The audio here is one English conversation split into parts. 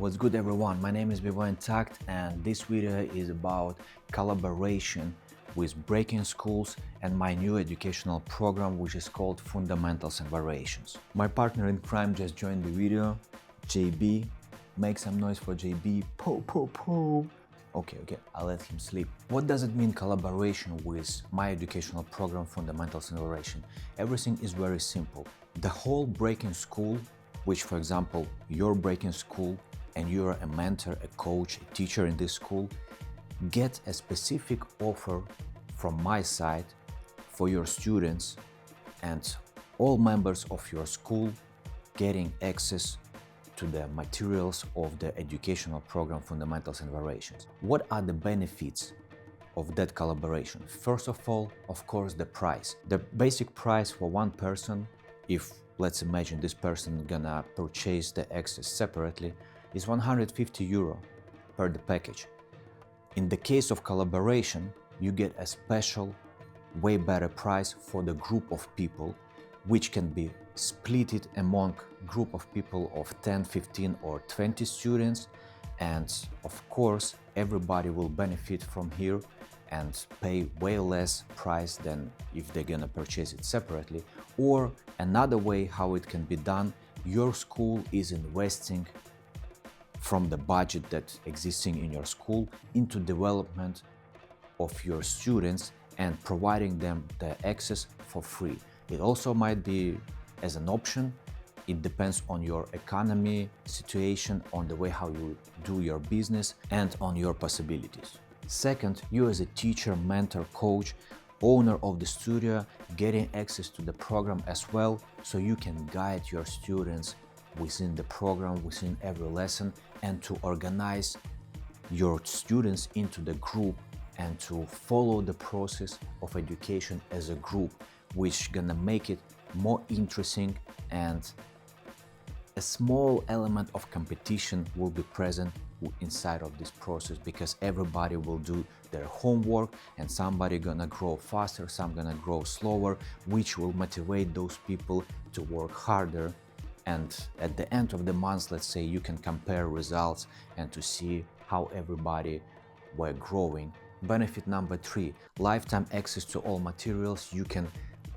what's good everyone? My name is bboy and this video is about collaboration with breaking schools and my new educational program which is called Fundamentals and Variations. My partner in crime just joined the video, JB. Make some noise for JB. Po po po. Okay, I'll let him sleep. What does it mean collaboration with my educational program Fundamentals and Variations? Everything is very simple. The whole breaking school, which for example you're breaking school and you're a mentor, a coach, a teacher in this school, get a specific offer from my side for your students and all members of your school getting access to the materials of the educational program Fundamentals and Variations. What are the benefits of that collaboration? First of all, of course, the price. The basic price for one person, if let's imagine this person gonna purchase the access separately, is 150 euro per the package. In the case of collaboration, you get a special, way better price for the group of people, which can be split among group of people of 10, 15 or 20 students. And of course, everybody will benefit from here and pay way less price than if they're gonna purchase it separately. Or another way how it can be done, your school is investing from the budget that existing in your school into development of your students and providing them the access for free. It also might be as an option. It depends on your economy situation, on the way how you do your business and on your possibilities. Second, you as a teacher, mentor, coach, owner of the studio, getting access to the program as well, so you can guide your students within the program, within every lesson, and to organize your students into the group and to follow the process of education as a group, which gonna make it more interesting, and a small element of competition will be present inside of this process because everybody will do their homework and somebody gonna grow faster, some gonna grow slower, which will motivate those people to work harder. And at the end of the month, let's say, you can compare results and to see how everybody were growing. Benefit number 3, lifetime access to all materials. You can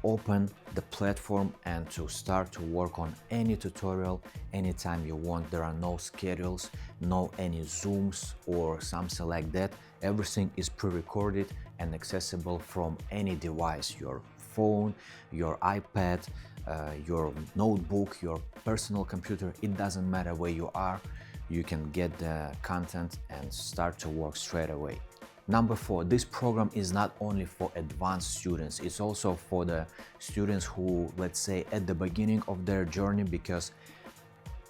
open the platform and to start to work on any tutorial anytime you want. There are no schedules, no any Zooms or something like that. Everything is pre-recorded and accessible from any device, your phone, your iPad, your notebook, your personal computer. It doesn't matter where you are, you can get the content and start to work straight away. Number 4, this program is not only for advanced students, it's also for the students who, let's say, at the beginning of their journey, because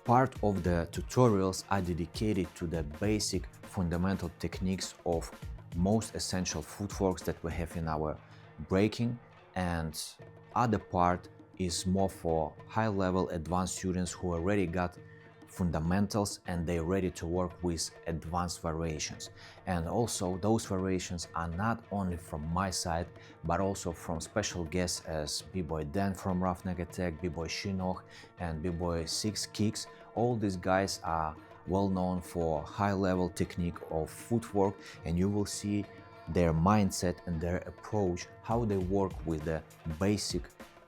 part of the tutorials are dedicated to the basic fundamental techniques of most essential footworks that we have in our breaking, and other part is more for high-level advanced students who already got fundamentals and they're ready to work with advanced variations. And also those variations are not only from my side but also from special guests as bboy Dan from Roughneck Attack, bboy Shinoch and bboy 6 Kicks. All these guys are well known for high-level technique of footwork, and you will see their mindset and their approach, how they work with the basic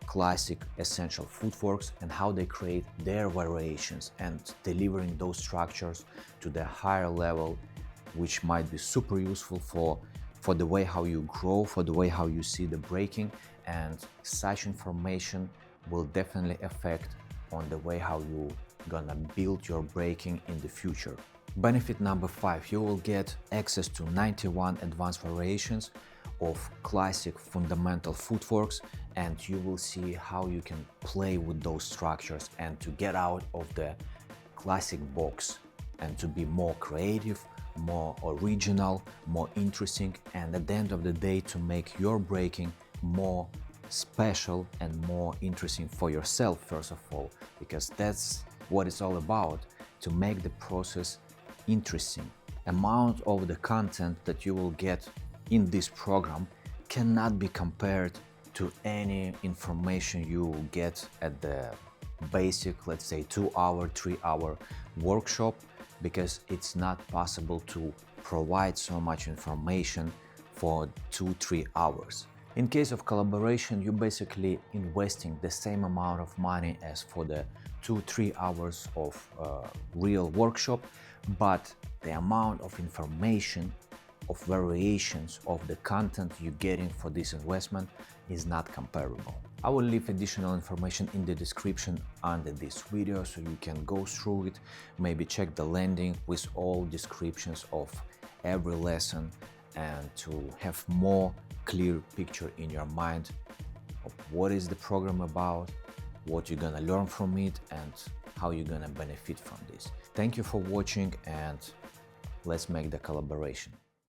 classic essential footworks and how they create their variations and delivering those structures to the higher level, which might be super useful for the way how you grow, for the way how you see the breaking. And such information will definitely affect on the way how you gonna build your breaking in the future. Benefit number 5, you will get access to 91 advanced variations of classic fundamental footworks, and you will see how you can play with those structures and to get out of the classic box and to be more creative, more original, more interesting, and at the end of the day to make your breaking more special and more interesting for yourself, first of all, because that's what it's all about, to make the process interesting. Amount of the content that you will get in this program cannot be compared to any information you will get at the basic, let's say 2-hour, 3-hour workshop. because it's not possible to provide so much information for 2-3 hours. In case of collaboration, you're basically investing the same amount of money as for the 2-3 hours of real workshop, but the amount of information, of variations of the content you're getting for this investment is not comparable. I will leave additional information in the description under this video so you can go through it, maybe check the landing with all descriptions of every lesson, and to have more clear picture in your mind of what is the program about, what you're gonna learn from it, and how you're gonna benefit from this. Thank you for watching, and let's make the collaboration.